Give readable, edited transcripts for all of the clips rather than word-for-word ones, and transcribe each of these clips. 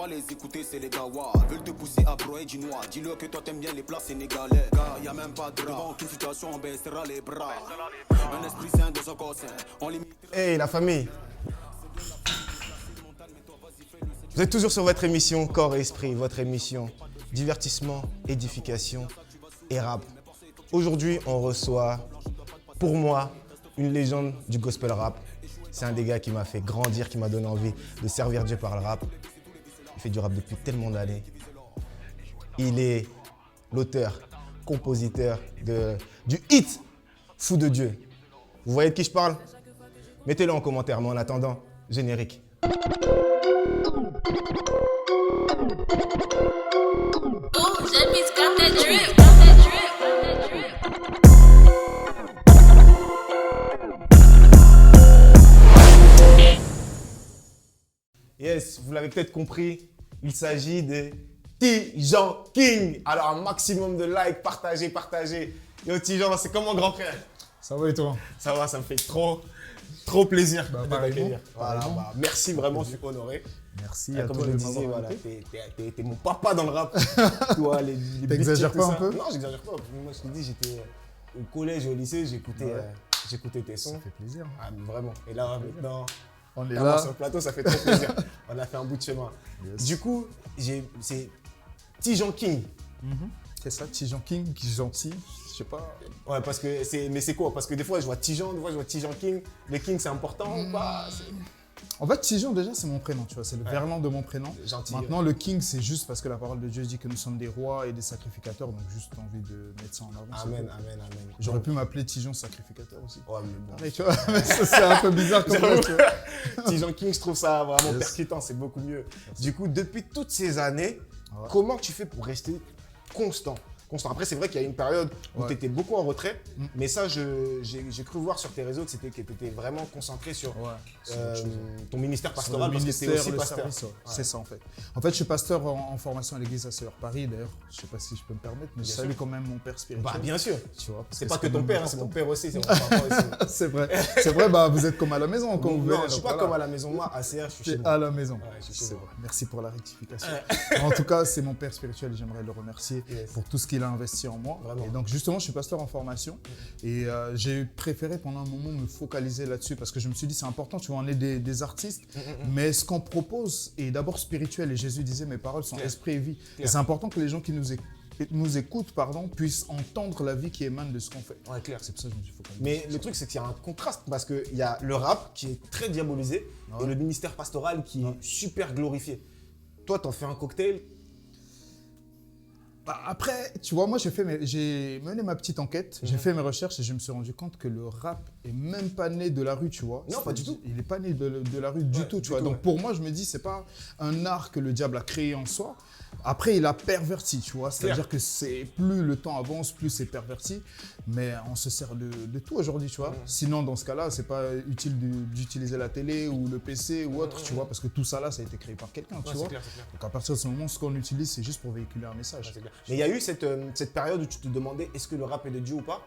Pas les écouter, c'est les gawa. Veulent te pousser à broyer du noir. Dis-leur que toi t'aimes bien les plats sénégalais. Car y a même pas de devant toute situation, on baissera les bras. Un esprit sain de son corps sain. On limite. Hey la famille. Vous êtes toujours sur votre émission Corps et Esprit, votre émission divertissement, édification et rap. Aujourd'hui, on reçoit, pour moi, une légende du gospel rap. C'est un des gars qui m'a fait grandir, qui m'a donné envie de servir Dieu par le rap. Il fait du rap depuis tellement d'années. Il est l'auteur, compositeur du hit Fou de Dieu. Vous voyez de qui je parle? Mettez-le en commentaire, mais en attendant, générique. Yes, vous l'avez peut-être compris, il s'agit de Tijan King. Alors un maximum de likes, partagez. Yo Tijan, c'est comme mon grand frère. Ça va et toi? Ça va, ça me fait trop plaisir de t'accueillir. Voilà, merci vraiment, je suis honoré. Merci à toi toi de de m'avoir disais, voilà, invité. t'es mon papa dans le rap. Toi, les T'exagères beats, pas tout un peu? Non, j'exagère pas. Moi, je te dis, j'étais au collège et au lycée, j'écoutais tes sons. Ça fait plaisir. Ah, mais vraiment. Et là, maintenant, On est là, là. sur le plateau, ça fait trop plaisir. On a fait un bout de chemin. Yes. Du coup, c'est Tijan King. C'est ça, Tijan King, qui est gentil. Je sais pas. Ouais, parce que mais c'est quoi? Parce que des fois, je vois Tijan, des fois, je vois Tijan King. Le King, c'est important ou pas? En fait, Tijan, déjà, c'est mon prénom, tu vois. C'est le Ouais. verlan de mon prénom. Gentil. Maintenant, le King, c'est juste parce que la parole de Dieu dit que nous sommes des rois et des sacrificateurs. Donc, juste envie de mettre ça en avant. c'est Amen, tout. amen. J'aurais pu m'appeler Tijan sacrificateur aussi. Ouais, mais bon. Pareil, tu vois. Mais ça, c'est un peu bizarre comme nom, tu vois. Tijan King, je trouve ça vraiment Yes. percutant, c'est beaucoup mieux. Du coup, depuis toutes ces années, Ouais. comment tu fais pour rester constant? Après, c'est vrai qu'il y a une période où Ouais. tu étais beaucoup en retrait, mais ça, j'ai cru voir sur tes réseaux que tu étais vraiment concentré sur ton ministère Sur pastoral, le parce que ministère, tu aussi le pasteur. service, ouais. C'est ça en fait. En fait, je suis pasteur en formation à l'église ACR Paris. D'ailleurs, je sais pas si je peux me permettre, mais je Bien salue sûr. quand même mon père spirituel. Bah, bien sûr. Tu vois, parce C'est pas que quand ton même père, hein, c'est important. mon père aussi. C'est mon papa aussi. C'est vrai, bah, vous êtes comme à la maison quand vous venez. Non, je suis donc pas voilà. comme à la maison. Moi, ACR, je suis chez C'est moi. à la maison. Ouais, je suis chez C'est moi. vrai. Merci pour la rectification. En tout cas, c'est mon père spirituel et j'aimerais le remercier Yes. pour tout ce qu'il a investi en moi. Vraiment. Et donc justement, je suis pasteur en formation et j'ai préféré pendant un moment me focaliser là-dessus parce que je me suis dit c'est important, tu vois, on est des artistes, mais ce qu'on propose est d'abord spirituel et Jésus disait mes paroles sont Clair. esprit et vie. Clair. Et c'est important que les gens qui nous écoutent, puissent entendre la vie qui émane de ce qu'on fait. Ouais, clair. C'est pour ça que je me suis focalisé. Mais sur le ça. truc, c'est qu'il y a un contraste parce qu'il y a le rap qui est très diabolisé et le ministère pastoral qui est super glorifié. Toi, t'en fais un cocktail. Bah, après, tu vois, moi j'ai mené ma petite enquête, j'ai fait mes recherches et je me suis rendu compte que le rap est même pas né de la rue, tu vois. Non, pas du tout. Il est pas né de la rue du tout, tu vois. Donc pour moi, je me dis, c'est pas un art que le diable a créé en soi. Après, il a perverti, tu vois. C'est-à-dire que plus le temps avance, plus c'est perverti. Mais on se sert de tout aujourd'hui, tu vois. Sinon, dans ce cas-là, c'est pas utile d'utiliser la télé ou le PC ou autre, tu vois, parce que tout ça là, ça a été créé par quelqu'un, tu vois. C'est clair. Donc à partir de ce moment, ce qu'on utilise, c'est juste pour véhiculer un message. Mais il y a eu cette période où tu te demandais est-ce que le rap est de Dieu ou pas?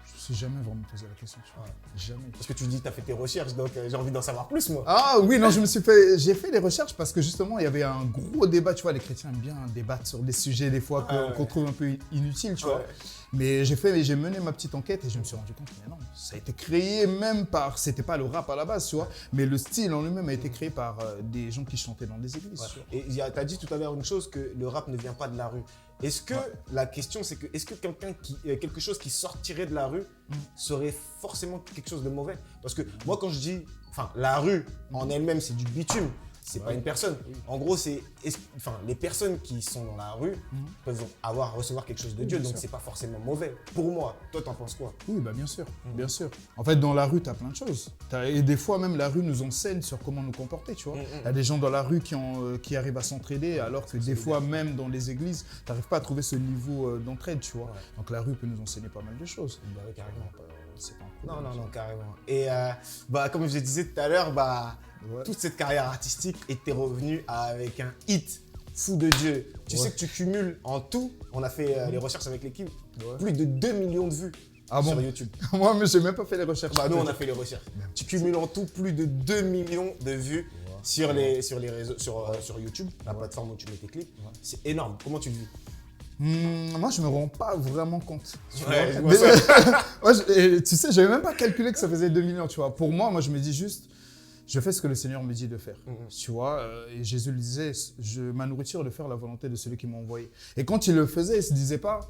Je me suis jamais vraiment posé la question, tu vois. Jamais. Parce que tu dis que tu as fait tes recherches, donc j'ai envie d'en savoir plus, moi. Ah oui, non, j'ai fait des recherches parce que justement, il y avait un gros débat, tu vois, les chrétiens aiment bien débattre sur des sujets des fois qu'on trouve un peu inutiles, tu vois. Mais j'ai mené ma petite enquête et je me suis rendu compte que mais non, ça a été créé même c'était pas le rap à la base, tu vois, mais le style en lui-même a été créé par des gens qui chantaient dans des églises. tu vois. Et tu as dit tout à l'heure une chose, que le rap ne vient pas de la rue. Est-ce que la question, c'est que est-ce que quelque chose qui sortirait de la rue serait forcément quelque chose de mauvais? Parce que moi, quand je dis, la rue en elle-même, c'est du bitume. C'est pas une personne. En gros, les personnes qui sont dans la rue peuvent recevoir quelque chose de Dieu, donc c'est pas forcément mauvais. Pour moi, toi, t'en penses quoi? Oui, bah bien sûr, bien sûr. En fait, dans la rue, tu as plein de choses. Et des fois, même la rue nous enseigne sur comment nous comporter, tu vois. Il y a des gens dans la rue qui arrivent à s'entraider, alors que des fois, même dans les églises, tu n'arrives pas à trouver ce niveau d'entraide, tu vois. Donc la rue peut nous enseigner pas mal de choses. Bah oui, carrément. C'est pas un problème. Non, carrément. Et comme je disais tout à l'heure, toute cette carrière artistique était revenue avec un hit, Fou de Dieu. Tu sais que tu cumules en tout, on a fait les recherches avec l'équipe, plus de 2 millions de vues sur YouTube. Moi, mais j'ai même pas fait les recherches. Nous, on a fait les recherches. Tu cumules en tout plus de 2 millions de vues sur les réseaux, sur YouTube, la plateforme où tu mets tes clips. C'est énorme. Comment tu le vis? Moi, je me rends pas vraiment compte. Tu Ouais, je vois. vois ça. Et tu sais, j'avais même pas calculé que ça faisait 2 millions, tu vois. Pour moi, je me dis juste, je fais ce que le Seigneur me dit de faire. Tu vois, et Jésus le disait, ma nourriture est de faire la volonté de celui qui m'a envoyé. Et quand il le faisait, il se disait pas,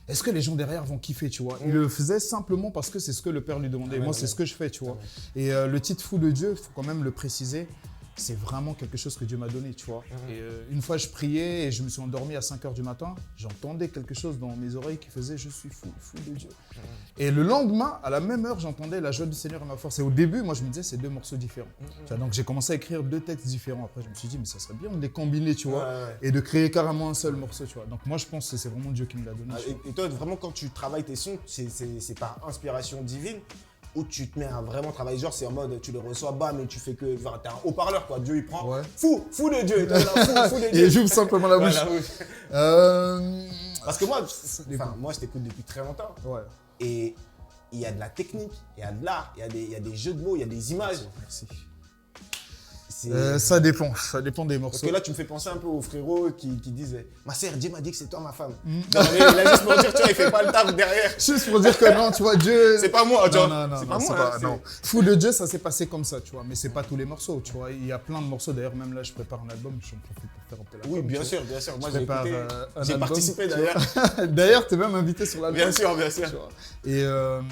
est-ce que les gens derrière vont kiffer, tu vois. Il le faisait simplement parce que c'est ce que le Père lui demandait. Moi, c'est ce que je fais, tu vois. Et le titre Fou de Dieu, il faut quand même le préciser. C'est vraiment quelque chose que Dieu m'a donné, tu vois. Et une fois, je priais et je me suis endormi à 5 h du matin. J'entendais quelque chose dans mes oreilles qui faisait « Je suis fou, fou de Dieu ». Et le lendemain, à la même heure, j'entendais « La joie du Seigneur est ma force ». Et au début, moi, je me disais, c'est 2 morceaux différents. Tu vois, donc, j'ai commencé à écrire 2 textes différents. Après, je me suis dit, mais ça serait bien de les combiner, tu vois, et de créer carrément un seul morceau, tu vois. Donc, moi, je pense que c'est vraiment Dieu qui me l'a donné. Et toi, vraiment, quand tu travailles tes sons, c'est par inspiration divine où tu te mets à vraiment travailler, genre c'est en mode tu les reçois, bam, et tu fais que, enfin, t'es un haut-parleur quoi, Dieu il prend, fou de Dieu, et toi, là, fou de Dieu. Et j'ouvre simplement la bouche. Parce que moi, moi je t'écoute depuis très longtemps, et il y a de la technique, il y a de l'art, il y a des jeux de mots, il y a des images. Merci. Ça dépend des morceaux. Parce que là, tu me fais penser un peu aux frérots qui disaient « Ma sœur, Dieu m'a dit que c'est toi ma femme. Non, mais là, juste pour dire, tu vois, il fait pas le taf derrière. Juste pour dire que non, tu vois, Dieu... C'est pas moi, tu vois. Non, c'est pas moi. Non. Fou de Dieu, ça s'est passé comme ça, tu vois. Mais c'est pas tous les morceaux, tu vois. Il y a plein de morceaux. D'ailleurs, même là, je prépare un album. J'en profite pour faire un peu la Oui, com, bien sûr. Moi, j'ai écouté. J'ai album, participé d'ailleurs. D'ailleurs, tu es même invité sur l'album. Bien sûr. Et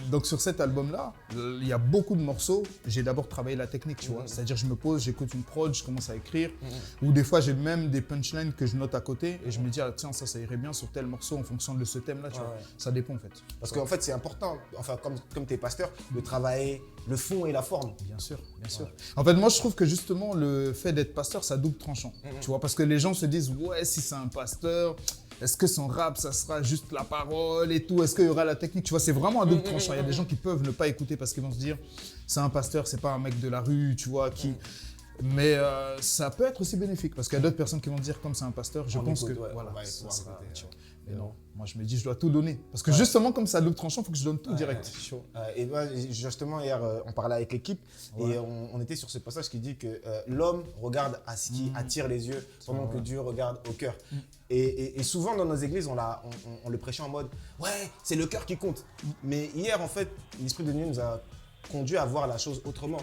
donc, sur cet album-là, il y a beaucoup de morceaux. J'ai d'abord travaillé la technique, tu vois. C'est-à-dire, je me pose, j'écoute une prod, je commence à écrire. Ou des fois, j'ai même des punchlines que je note à côté et je me dis, ah, tiens, ça irait bien sur tel morceau en fonction de ce thème-là, tu vois. Ça dépend en fait. Parce qu'en fait, c'est important, enfin, comme tu es pasteur, de travailler le fond et la forme. Bien sûr. En fait, moi, je trouve que justement, le fait d'être pasteur, ça double tranchant. Tu vois, parce que les gens se disent, ouais, si c'est un pasteur, est-ce que son rap, ça sera juste la parole et tout? Est-ce qu'il y aura la technique? Tu vois, c'est vraiment un double tranchant. Il y a des gens qui peuvent ne pas écouter parce qu'ils vont se dire, c'est un pasteur, c'est pas un mec de la rue, tu vois, qui... Mais ça peut être aussi bénéfique parce qu'il y a d'autres personnes qui vont dire comme c'est un pasteur, je pense que voilà, ça sera, tu vois. Mais non, moi je me dis je dois tout donner parce que justement comme ça double tranchant, il faut que je donne tout direct. Et moi, justement hier on parlait avec l'équipe et on était sur ce passage qui dit que l'homme regarde à ce qui attire les yeux pendant que Dieu regarde au cœur. Et souvent dans nos églises on le prêchait en mode ouais c'est le cœur qui compte. Mais hier en fait l'Esprit de Dieu nous a conduit à voir la chose autrement.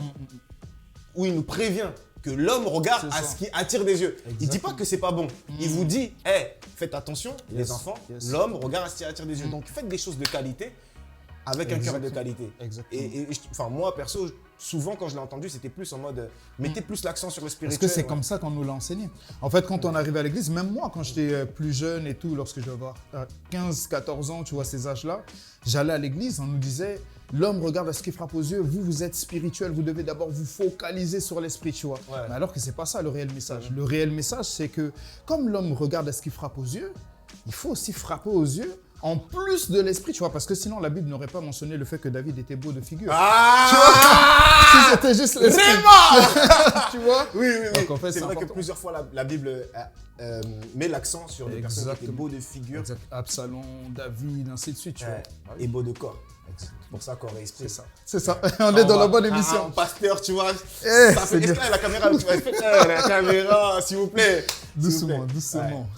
Où il nous prévient que l'homme regarde à ce qui attire des yeux. Exactement. Il ne dit pas que c'est pas bon. Il vous dit, hey, faites attention, les enfants, l'homme regarde à ce qui attire des yeux. Donc faites des choses de qualité avec un cœur de qualité. Et enfin, moi, perso, souvent quand je l'ai entendu, c'était plus en mode, mettez plus l'accent sur le spirituel. Parce que c'est comme ça qu'on nous l'a enseigné. En fait, quand on arrivait à l'église, même moi, quand j'étais plus jeune et tout, lorsque je devais avoir 15, 14 ans, tu vois, ces âges-là, j'allais à l'église, on nous disait, l'homme regarde à ce qui frappe aux yeux, vous êtes spirituel, vous devez d'abord vous focaliser sur l'esprit, tu vois. Mais alors que c'est pas ça le réel message. Le réel message, c'est que comme l'homme regarde à ce qui frappe aux yeux, il faut aussi frapper aux yeux en plus de l'esprit, tu vois, parce que sinon la Bible n'aurait pas mentionné le fait que David était beau de figure. Tu vois, si c'était juste l'esprit. Tu vois. Oui. Donc, en fait, c'est vrai que plusieurs fois la Bible met l'accent sur des personnes qui étaient beaux de figure. Absalom, David, ainsi de suite, tu vois. Et beau de corps. C'est pour ça qu'on esprit. C'est ça. On est dans la bonne émission. Un pasteur, tu vois. Ça fait la caméra, tu vois. La caméra, s'il vous plaît. Doucement.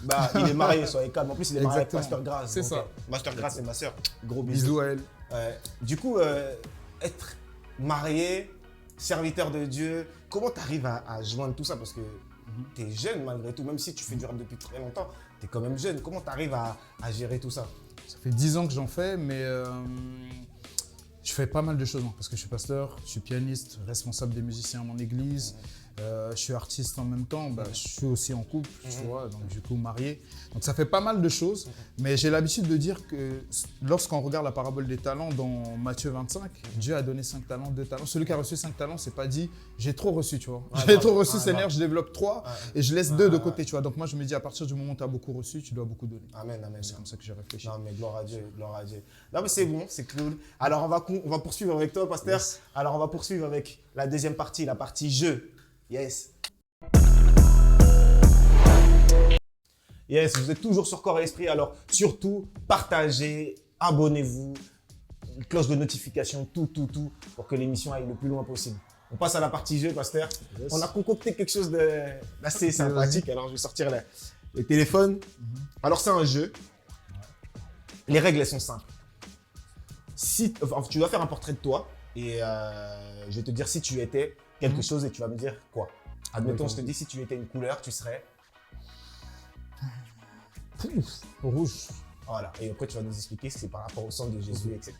Bah, il est marié, soyez calme. En plus, il est marié avec Pasteur Grace. C'est ça. Pasteur Grace, c'est ma soeur. Gros bisous à elle. Du coup, être marié, serviteur de Dieu, comment tu arrives à joindre tout ça? Parce que tu es jeune malgré tout, même si tu fais du rap depuis très longtemps, tu es quand même jeune. Comment tu arrives à gérer tout ça? Ça fait 10 ans que j'en fais, mais je fais pas mal de choses parce que je suis pasteur, je suis pianiste, responsable des musiciens à mon église, je suis artiste en même temps, je suis aussi en couple, tu vois, donc du coup marié. Donc ça fait pas mal de choses, mais j'ai l'habitude de dire que lorsqu'on regarde la parabole des talents dans Matthieu 25, Dieu a donné 5 talents, 2 talents. Celui qui a reçu 5 talents, c'est pas dit j'ai trop reçu, tu vois. J'ai trop reçu, Seigneur, je développe 3 et je laisse 2 de côté, tu vois. Donc moi je me dis à partir du moment où tu as beaucoup reçu, tu dois beaucoup donner. Amen. C'est comme ça que j'ai réfléchi. Non mais gloire à Dieu. Non mais c'est bon, c'est cool. Alors on va poursuivre avec toi, pasteur. Yes. Alors on va poursuivre avec la deuxième partie, la partie jeu. Yes, vous êtes toujours sur Corps et Esprit, alors surtout partagez, abonnez-vous, cloche de notification, tout, pour que l'émission aille le plus loin possible. On passe à la partie jeu, Pasteur. Yes. On a concocté quelque chose d'assez sympathique. Alors, je vais sortir le téléphone. Alors, c'est un jeu. Les règles, elles sont simples. Tu dois faire un portrait de toi et je vais te dire si tu étais quelque chose et tu vas me dire quoi. Admettons, je te dis si tu étais une couleur, tu serais… Rouge. Voilà. Et après, tu vas nous expliquer si c'est par rapport au sang de Jésus, etc.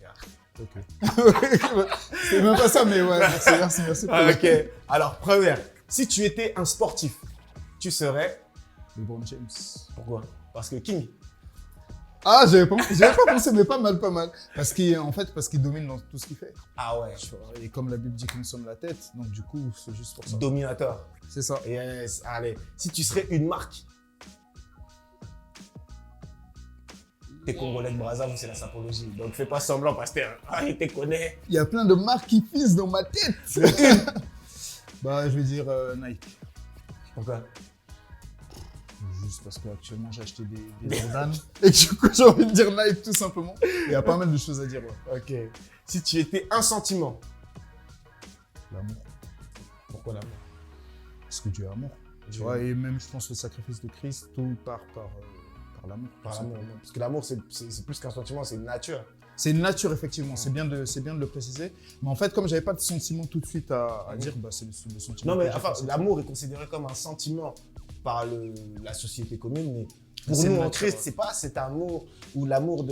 Ok. C'est même pas ça, mais ouais, merci. Ah, ok. Alors, première. Si tu étais un sportif, tu serais… LeBron James. Pourquoi? Parce que King. Ah, j'avais pas pensé, mais pas mal. Parce qu'il domine dans tout ce qu'il fait. Ah ouais. Tu vois. Et comme la Bible dit que nous sommes la tête, donc du coup, c'est juste pour ça. Dominateur. C'est ça. Yes. Allez. Si tu serais une marque. T'es Congolais de Brazzaville, c'est la sapologie. Donc fais pas semblant, Pasteur. Ah, il te connaît. Il y a plein de marques qui pissent dans ma tête. Bah, je vais dire Nike. Pourquoi? Juste parce qu'actuellement, j'ai acheté des Jordan. Et du coup, j'ai envie de dire Nike tout simplement. Il y a pas mal de choses à dire. Ouais. Ok. Si tu étais un sentiment. L'amour. Pourquoi l'amour? Parce que Dieu est amour. Tu vois, et même, je pense, le sacrifice de Christ, tout part par l'amour. Par l'amour. Parce que l'amour, c'est plus qu'un sentiment, c'est une nature. C'est une nature, effectivement. C'est bien de le préciser. Mais en fait, comme j'avais pas de sentiment tout de suite à dire, bah, c'est le sentiment. Non, mais que j'ai enfin, ressenti. l'amour est considéré comme un sentiment par la société commune, mais pour C'est nous, une en nature, Christ, ouais. c'est pas cet amour ou l'amour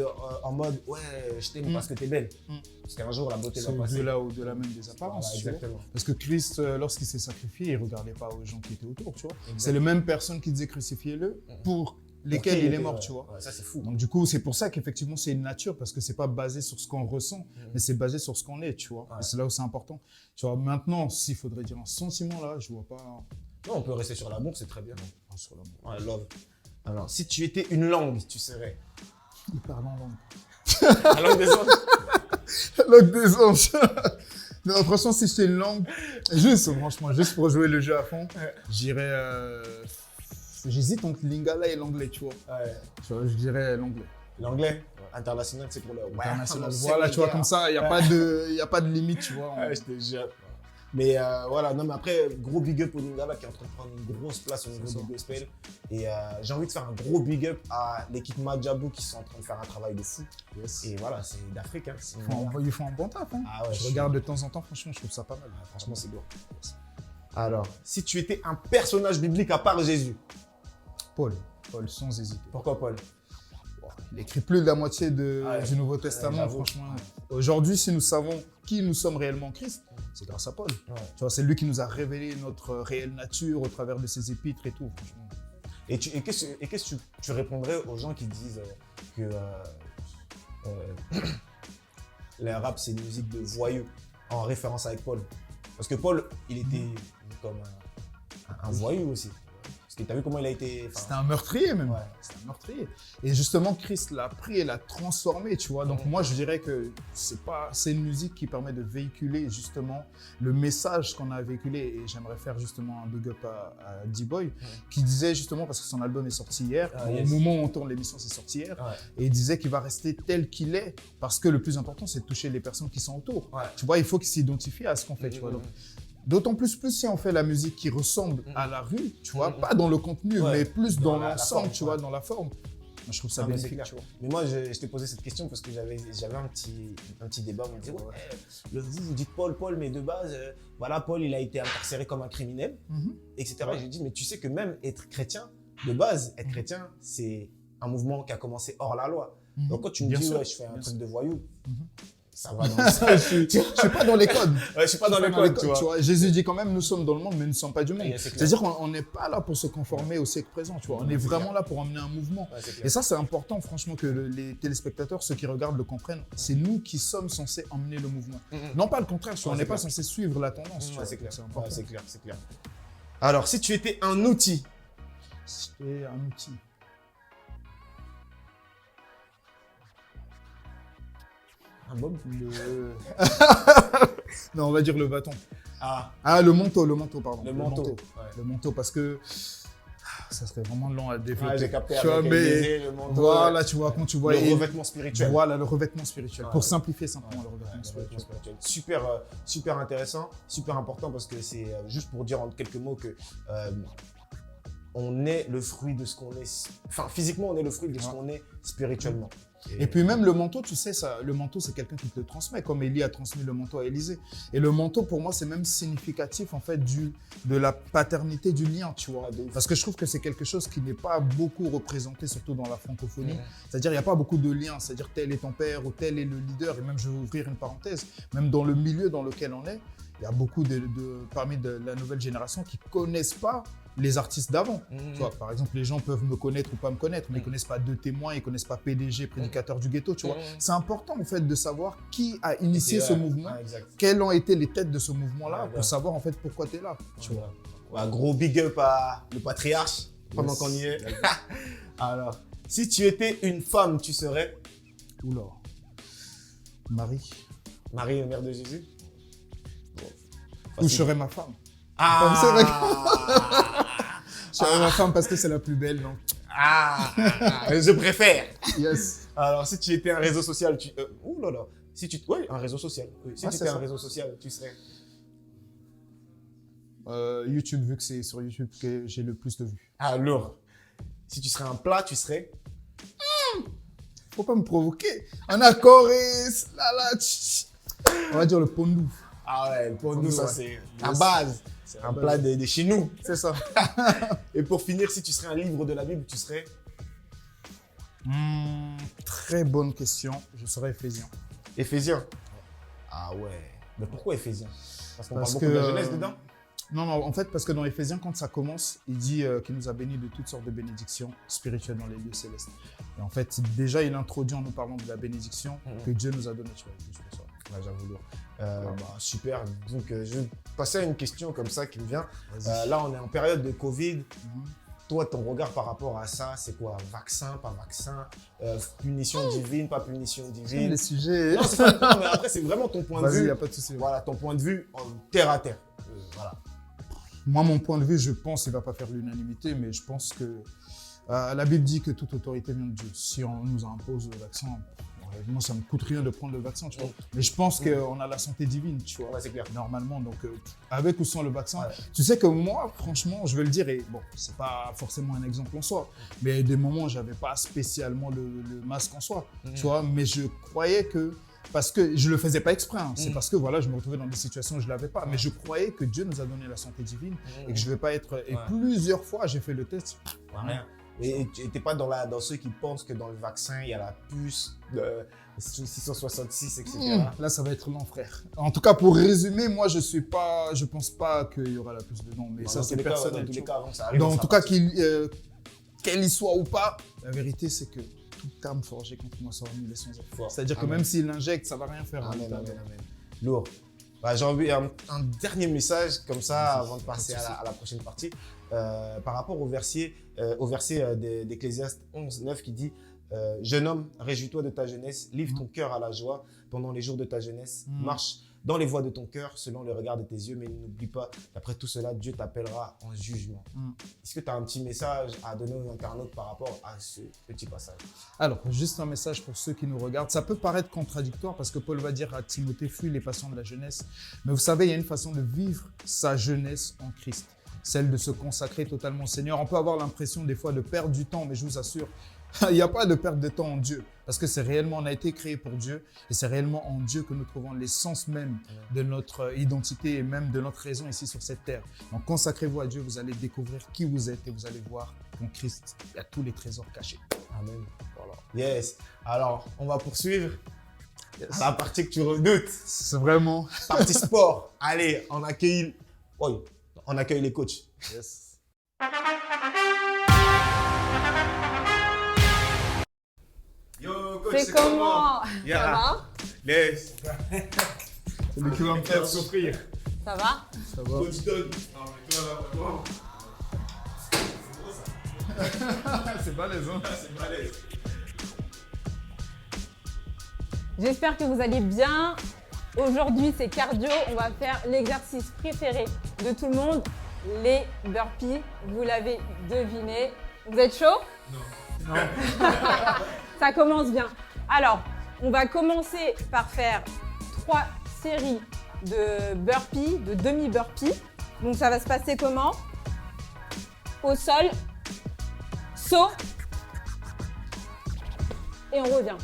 en mode ouais, je t'aime parce que t'es belle. Mm. Parce qu'un jour, la beauté C'est va passer. au-delà même des apparences. Voilà, tu vois. exactement. Parce que Christ, lorsqu'il s'est sacrifié, il ne regardait pas aux gens qui étaient autour, tu vois. Exactement. C'est les mêmes personnes qui disaient crucifiez-le pour lesquelles Pour qui il est mort, tu vois. Ouais, ça, c'est fou. Donc du coup, c'est pour ça qu'effectivement, c'est une nature, parce que c'est pas basé sur ce qu'on ressent, mais c'est basé sur ce qu'on est, tu vois. Ouais. Et c'est là où c'est important. Tu vois, maintenant, s'il faudrait dire un sentiment, là, je vois pas Non, on peut rester sur l'amour, c'est très bien. sur l'amour. Ouais, love. Alors, si tu étais une langue, tu serais Il parle en langue. la langue des autres. Langue des anges. Non, franchement, si j'étais une langue, franchement, juste pour jouer le jeu à fond, j'irais. J'hésite entre l'ingala et l'anglais, tu vois. Ouais. Tu vois, je dirais l'anglais. L'anglais international, c'est pour le International. Ouais, Voilà, tu vois, comme ça, il n'y a, pas de limite, tu vois. Ouais, je te jure. Mais voilà, non, mais après, gros big up au Lingala qui est en train de prendre une grosse place au niveau du gospel. Et j'ai envie de faire un gros big up à l'équipe Majabou qui sont en train de faire un travail de fou. Yes. Et voilà, c'est d'Afrique. Hein, Ils font un bon taf. Hein. Ah ouais, je regarde de temps en temps, franchement, je trouve ça pas mal. Franchement, c'est lourd. Alors, si tu étais un personnage biblique à part Jésus, Paul, sans hésiter. pourquoi Paul? Il écrit plus de la moitié du Nouveau Testament, j'avoue. franchement. Aujourd'hui, si nous savons qui nous sommes réellement en Christ, c'est grâce à Paul. Ouais. Tu vois, c'est lui qui nous a révélé notre réelle nature au travers de ses épîtres et tout. Franchement. Et qu'est-ce que tu répondrais aux gens qui disent que le rap, c'est une musique de voyous en référence avec Paul? Parce que Paul, il était comme un voyou aussi. Parce que tu as vu comment il a été… C'était un meurtrier même. Ouais. C'était un meurtrier. Et justement, Christ l'a pris et l'a transformé, tu vois. Donc moi, je dirais que c'est une musique qui permet de véhiculer justement le message qu'on a véhiculé. Et j'aimerais faire justement un big up à D-Boy, qui disait justement, parce que son album est sorti hier, au moment où on tourne l'émission, c'est sorti hier, et il disait qu'il va rester tel qu'il est, parce que le plus important, c'est de toucher les personnes qui sont autour. Ouais. Tu vois, il faut qu'ils s'identifient à ce qu'on fait, tu vois. Donc, d'autant plus si on fait la musique qui ressemble à la rue, tu vois, pas dans le contenu, mais plus dans l'ensemble, tu vois, dans la forme. Moi, je trouve ça bénéfique, tu vois. Mais moi, je t'ai posé cette question parce que j'avais un petit débat. On me disait, vous dites Paul, mais de base, voilà, Paul, il a été incarcéré comme un criminel, etc. Et j'ai dit, mais tu sais que même être chrétien, de base, être chrétien, c'est un mouvement qui a commencé hors la loi. Donc quand tu me dis, je fais un truc de voyou, ça va dans le sens. Je suis pas dans les codes. Ouais, je suis pas dans les codes, tu vois. Jésus dit quand même, nous sommes dans le monde, mais nous ne sommes pas du monde. Ouais, c'est C'est-à-dire qu'on n'est pas là pour se conformer au siècle présent, tu vois. On est vraiment là pour emmener un mouvement. Ouais, c'est clair. Et ça, c'est important, franchement, que les téléspectateurs, ceux qui regardent, le comprennent. C'est nous qui sommes censés emmener le mouvement. Non pas le contraire, tu vois. On n'est pas censé suivre la tendance, tu vois. C'est clair. C'est important. C'est clair, c'est clair. Alors, si tu étais un outil, C'est un outil. un bob, Non, on va dire le bâton. Ah, Ah, le manteau, pardon. le manteau. Ouais. Le manteau, parce que Ça serait vraiment long à développer. Ouais, j'ai capté Tu vois, avec mais Élysée, le manteau, voilà, tu vois, quand tu vois... le revêtement spirituel. Voilà, le revêtement spirituel. Ouais. Pour simplifier simplement, le Ouais, revêtement spirituel. Super, super intéressant, super important parce que c'est juste pour dire en quelques mots que on est le fruit de ce qu'on est. Enfin, physiquement, on est le fruit de ce qu'on est spirituellement. Et puis même le manteau, tu sais, ça, le manteau, c'est quelqu'un qui te le transmet, comme Élie a transmis le manteau à Élysée. Et le manteau, pour moi, c'est même significatif, en fait, de la paternité, du lien, tu vois. Parce que je trouve que c'est quelque chose qui n'est pas beaucoup représenté, surtout dans la francophonie. C'est-à-dire, il n'y a pas beaucoup de liens. C'est-à-dire, tel est ton père ou tel est le leader. Et même, je vais ouvrir une parenthèse, même dans le milieu dans lequel on est, il y a beaucoup parmi la nouvelle génération qui ne connaissent pas les artistes d'avant. Tu vois, par exemple, les gens peuvent me connaître ou pas me connaître, mais ils ne connaissent pas Deux Témoins, ils ne connaissent pas PDG, prédicateur du ghetto, tu vois. C'est important, en fait, de savoir qui a initié ce mouvement, quelles ont été les têtes de ce mouvement-là, pour savoir, en fait, pourquoi tu es là, tu vois. Ouais, gros big up à le patriarche, pendant qu'on y est. Alors, si tu étais une femme, tu serais Oula. Marie. Marie, mère de Jésus. Ou je serais ma femme. Ah, Je serais ma femme parce que c'est la plus belle, non? je préfère. Yes. Alors, si tu étais un réseau social, ouh là là. Si tu, ouais, un réseau social. Oui. Si tu étais un réseau social, tu serais. YouTube, vu que c'est sur YouTube que j'ai le plus de vues. Alors, si tu serais un plat, tu serais. Faut pas me provoquer. Un accord et là, on va dire le pondou. Ah ouais, pour nous, ça ouais. c'est la base. C'est un plat de chez nous. C'est ça. Et pour finir, si tu serais un livre de la Bible, tu serais. Très bonne question. Je serais Éphésiens. Éphésiens. Ah ouais. Mais pourquoi Éphésiens? Parce qu'on parle Parce beaucoup de la Genèse dedans. Non, en fait, parce que dans Éphésiens, quand ça commence, il dit qu'il nous a bénis de toutes sortes de bénédictions spirituelles dans les lieux célestes. Et en fait, déjà, il introduit en nous parlant de la bénédiction que Dieu nous a donnée. Tu vois, juste pour ça. Ouais, j'avoue. Super. Donc, je vais passer à une question comme ça qui me vient. Là, on est en période de Covid. Toi, ton regard par rapport à ça, c'est quoi? Vaccin, pas vaccin? Punition divine, pas punition divine? Les sujets. Non, non, mais après, c'est vraiment ton point de vue. Vas-y, il n'y a pas de souci. Voilà, ton point de vue en terre à terre. Voilà. Moi, mon point de vue, je pense, il ne va pas faire l'unanimité, mais je pense que la Bible dit que toute autorité vient de Dieu. Si on nous impose le vaccin, moi, ça ne me coûte rien de prendre le vaccin, tu vois. Mais je pense qu'on a la santé divine, tu vois. Ouais, c'est clair. Normalement, donc avec ou sans le vaccin. Tu sais que moi, franchement, je vais le dire, et bon, c'est pas forcément un exemple en soi, mais à des moments, j'avais pas spécialement le masque en soi, tu vois. Mais je croyais que, parce que je le faisais pas exprès, hein, c'est parce que voilà, je me retrouvais dans des situations où je l'avais pas. Mais je croyais que Dieu nous a donné la santé divine et que je vais pas être. Et plusieurs fois, j'ai fait le test. Rien. Et tu n'étais pas dans ceux qui pensent que dans le vaccin, il y a la puce de 666, etc. Là, ça va être long, frère. En tout cas, pour résumer, moi, je pense pas qu'il y aura la puce dedans. Mais ça, c'est personnel. Dans tous les cas, avant que ça arrive. Donc, en tout cas, qu'elle y soit ou pas, la vérité, c'est que toute arme forgée contre moi sera annulée sans effort. C'est-à-dire que même s'il l'injecte, ça va rien faire. Amen. Lourd. Bah, j'ai envie un dernier message comme ça avant de passer à la prochaine partie. Par rapport au verset d'Ecclésiaste 11:9 qui dit jeune homme, réjouis-toi de ta jeunesse, livre ton cœur à la joie pendant les jours de ta jeunesse, marche dans les voies de ton cœur selon le regard de tes yeux, mais n'oublie pas qu'après tout cela, Dieu t'appellera en jugement. Est-ce que tu as un petit message à donner aux internautes par rapport à ce petit passage? Alors, juste un message pour ceux qui nous regardent. Ça peut paraître contradictoire parce que Paul va dire à Timothée, fuis les passions de la jeunesse. Mais vous savez, il y a une façon de vivre sa jeunesse en Christ. Celle de se consacrer totalement au Seigneur. On peut avoir l'impression des fois de perdre du temps, mais je vous assure, il n'y a pas de perte de temps en Dieu. Parce que on a été créé pour Dieu et c'est réellement en Dieu que nous trouvons l'essence même de notre identité et même de notre raison ici sur cette terre. Donc consacrez-vous à Dieu, vous allez découvrir qui vous êtes et vous allez voir qu'en Christ, il y a tous les trésors cachés. Amen. Voilà. Yes. Alors, on va poursuivre. La partie que tu redoutes. C'est vraiment... Partie sport. Allez, on accueille les coachs. Yes. Yo, coach, C'est comment? Yeah. Ça va? Yes. C'est lui qui va me faire souffrir. Ça va? Ça va. Coach Dog. Non, mais toi, là, vraiment. C'est balèze, hein? C'est balèze. J'espère que vous allez bien. Aujourd'hui, c'est cardio. On va faire l'exercice préféré de tout le monde. les burpees. Vous l'avez deviné. Vous êtes chaud? Non. Ça commence bien. Alors, on va commencer par faire 3 séries de burpees, de demi-burpees. Donc, ça va se passer comment? Au sol, saut, et on revient.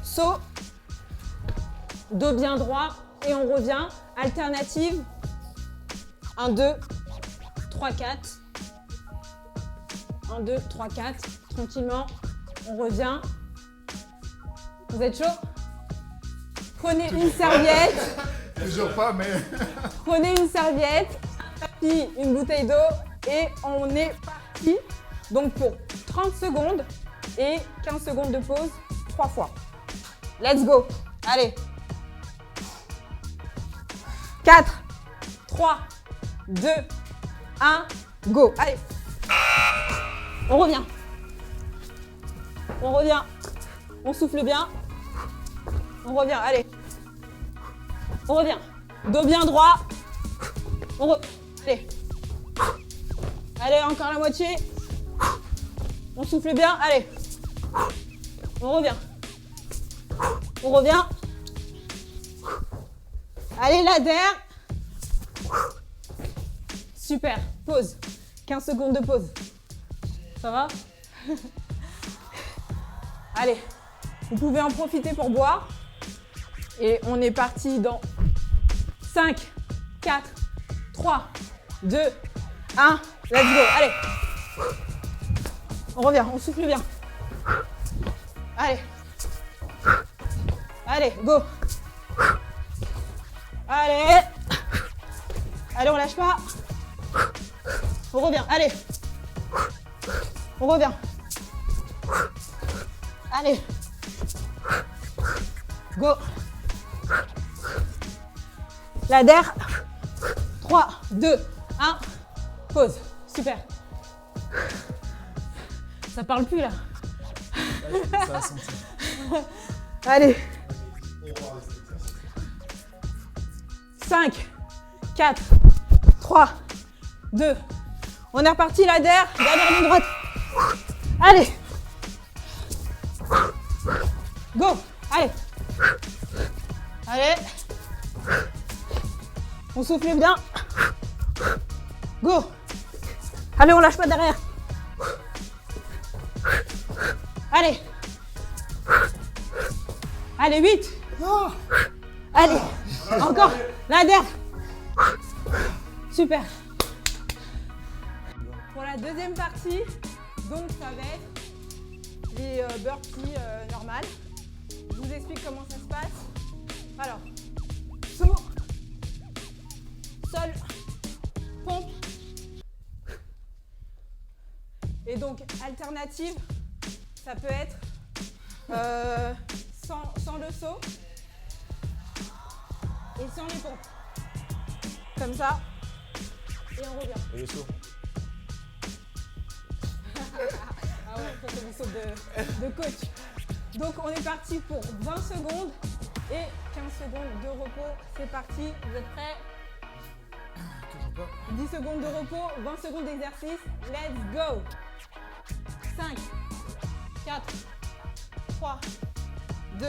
Saut, dos bien droit, et on revient. Alternative, 1, 2, 3, 4. 1, 2, 3, 4. Tranquillement, on revient. Vous êtes chaud? Prenez une serviette. Toujours pas, mais... Prenez une serviette, puis une bouteille d'eau et on est parti. Donc pour 30 secondes et 15 secondes de pause, 3 fois. Let's go. Allez. 4, 3, 2, 1, go. Allez. On revient. On revient. On souffle bien. On revient. Allez. On revient. Dos bien droit. Allez. Allez, encore la moitié. On souffle bien. Allez. On revient. On revient. Allez, l'adhère. Super. Pause. 15 secondes de pause. Ça va? Allez. Vous pouvez en profiter pour boire. Et on est parti dans 5, 4, 3, 2, 1. Let's go. Allez. On revient. On souffle bien. Allez. Allez, go. Allez. Allez, on lâche pas. On revient. Allez. On revient. Allez. Go. L'adhère. 3, 2, 1. Pause. Super. Ça parle plus là. Ça a senti. Allez. 5, 4, 3, 2. On est reparti, l'adhère. Dernière ligne droite. Allez. Go. Allez. Allez. On souffle bien. Go. Allez, on lâche pas derrière. Allez. Allez, 8. Allez. Encore. L'adhère. Super. Pour la deuxième partie, donc ça va être les burpees normales. Je vous explique comment ça se passe. Alors, saut, sol, pompe. Et donc, alternative, ça peut être sans le saut et sans les pompes. Comme ça. Et on revient. Et le saut? Ah ouais, ça c'est du saut de coach. Donc on est parti pour 20 secondes et 15 secondes de repos. C'est parti, vous êtes prêts? 10 secondes de repos, 20 secondes d'exercice. Let's go. 5, 4, 3, 2,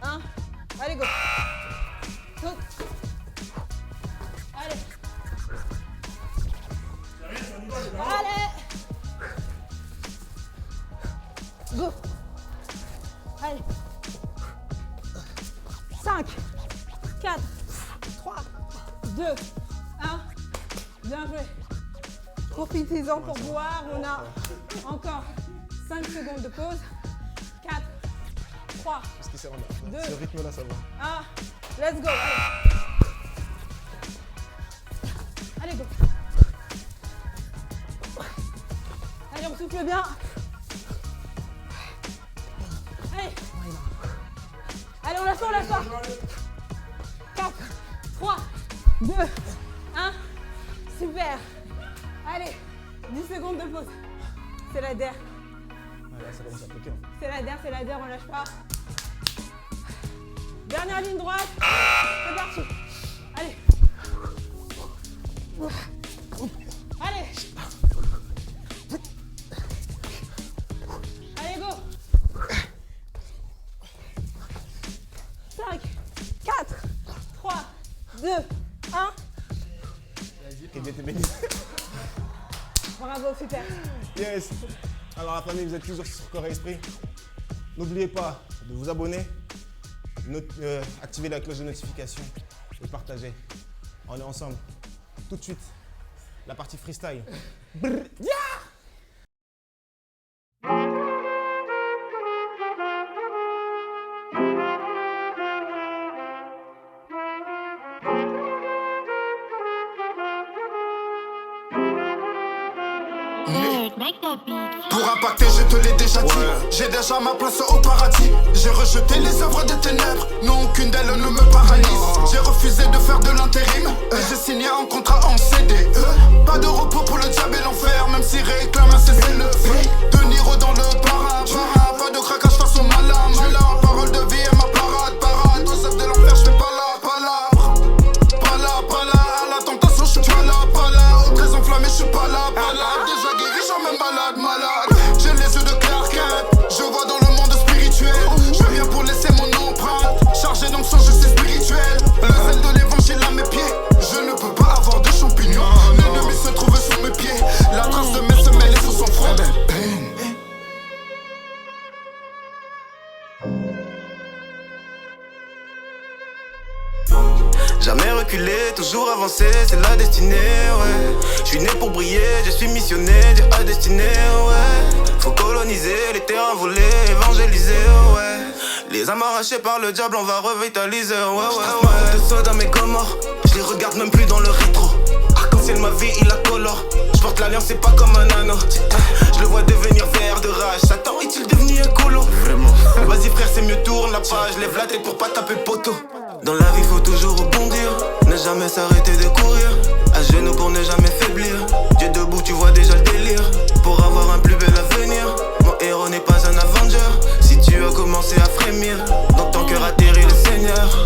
1. Allez, go. Saute. Allez. Allez. Go. Allez. 5, 4, 3, 2, 1. Bien joué. Profitez-en pour boire. On a encore 5 secondes de pause. 4, 3, Parce que c'est 2, ce rythme-là, ça va. 1. Let's go. Allez. Allez, go. Allez, on souffle bien. Allez. Allez, on lâche pas, on lâche pas. 4, 3, 2, 1. Super. Allez, 10 secondes de pause. C'est l'adhère. Ah, là, ça commence à piquer. C'est l'adhère, on lâche pas. Dernière ligne droite. C'est parti. Allez. Allez. Allez, go. 5, 4, 3, 2, 1. Bravo, super. Yes. Alors la famille, vous êtes toujours sur Corps et Esprit. N'oubliez pas de vous abonner, activer la cloche de notification et partager. On est ensemble. Tout de suite, la partie freestyle. Brr, yeah. Pour impacter, je te l'ai déjà dit. J'ai déjà ma place au paradis. J'ai rejeté les œuvres des ténèbres. Non, aucune d'elles ne me paralyse. J'ai refusé de faire de l'intérim. J'ai signé un contrat en CD. Pas de repos pour le diable et l'enfer. Même s'il réclame un cessez-le-feu. De Niro dans le para. Pas de craquage face au malin. Parole de vie et ma parade. Aux œuvres de l'enfer, je fais pas la palabre. Pas là. À la tentation, je suis pas là. Au très enflammé, je suis pas là. Déjà guéri, j'en même malade. J'ai les yeux de Clark Kent. Je vois dans le monde spirituel. Je viens pour laisser mon empreinte. Chargé d'onction, je suis spirituel. Le sel de l'évangile à mes pieds. Je ne peux pas avoir de champignons. L'ennemi se trouve sous mes pieds. La trace de mes semelles est sous son front. Jamais reculé, toujours avancé, c'est la destinée, ouais. Je suis né pour briller, je suis missionné, Dieu a destiné, ouais. Faut coloniser les terrains volés, évangéliser, ouais. Les âmes arrachées par le diable, on va revitaliser, ouais. De Sodome et Gomorrhe, je les regarde même plus dans le rétro. Arc-en-ciel, ma vie, il la colore. Je porte l'alliance, c'est pas comme un anneau. Je le vois devenir vert de rage. Satan est-il devenu écolo? Vraiment. Vas-y frère, c'est mieux, tourne la page. Lève la tête pour pas taper poteau. Dans la vie, faut toujours rebondir. Ne jamais s'arrêter de courir. À genoux pour ne jamais faiblir. Dieu debout, tu vois déjà le délire. Pour avoir un plus bel avenir. Mon héros n'est pas un Avenger. Si tu as commencé à frémir, dans ton cœur atterrit le Seigneur.